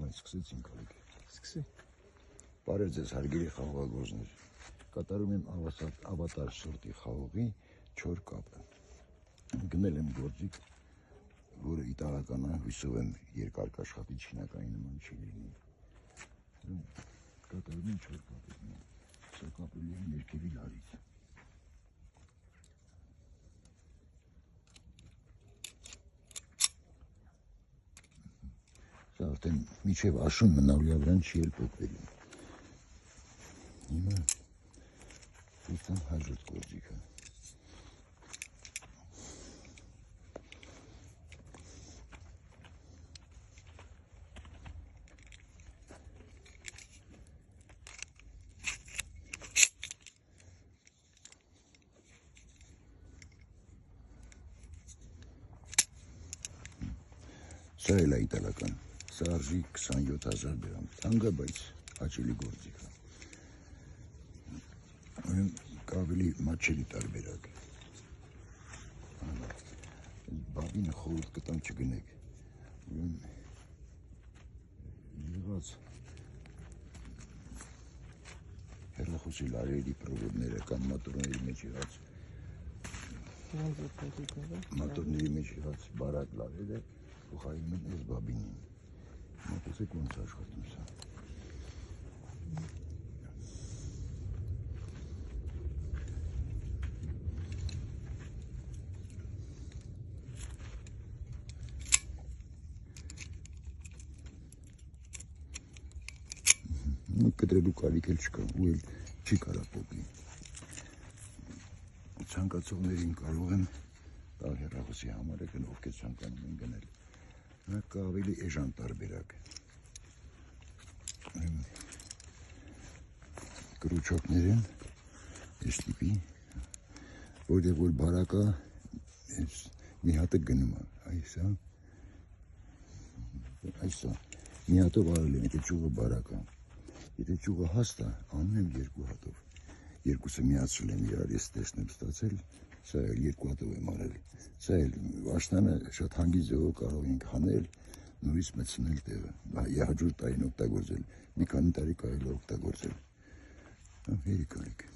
Բայց սկսեցինք հալիք։ Սկսի։ Բարև ձեզ հարգելի խաղողագործներ։ Կատարում եմ ավատար սորտի խաղողի չոր կապը։ Գնել եմ գործիք, որը իտալական է, հույսով եմ երկար կաշխատի, չինականի նման չի լինի։ Կատարում եմ չոր կապը։ Սա կապելի եմ երկևի լարից։ Սա արդեն միջև աշուն մնալյա վրան չի էլ պոկվելու։ Հիմա ուսան հաջորդ գործիքը։ Սա էլ է իտալական, սա արժի 27,000 դրամ, թանկ է, բայց հաճելի գործիք է։ Ուրեմն կավելի մատչելի տարբերակ։ Բաբինը խորհուրդ կտամ չգնեք։ Ուրեմն եղած հեռախոսի լարերի պրովոդները կամ մատորների մեջ եղած մատորների մեջ եղած բարակ լարերը փոխարինում են այս բաբինին։ Մոտեցեք ոնց աշխատում սա։ Կտրելու կարիք էլ չկա, ու էլ չի կարա պոկի։ Ցանկացողներին կարող եմ տալ հեռախոսի համարը, ովքեր ցանկանում են գնել։ Նա կա ավելի էժան տարբերակ։ Կրուչոկներ են, այս տիպի, որտեղ որ բարակա մի հատը գնում է, այսա, մի հատով արել են, եթե ճուղը բարակա։ Եթե ճուղը հաստ է, անում եմ երկու հատով։ Երկուսը միացրել եմ իրար, ես տեսնեմ ստացել, սա էլ երկու հատով եմ արել։ Սա էլ աշնանը շատ հանգիստ ձևով կարող ենք հանել, նորից մտցնել տեղը, հաջորդ տարին օգտագործել, մի քանի տարի կարելի է օգտագործել։ Հերիք արեք։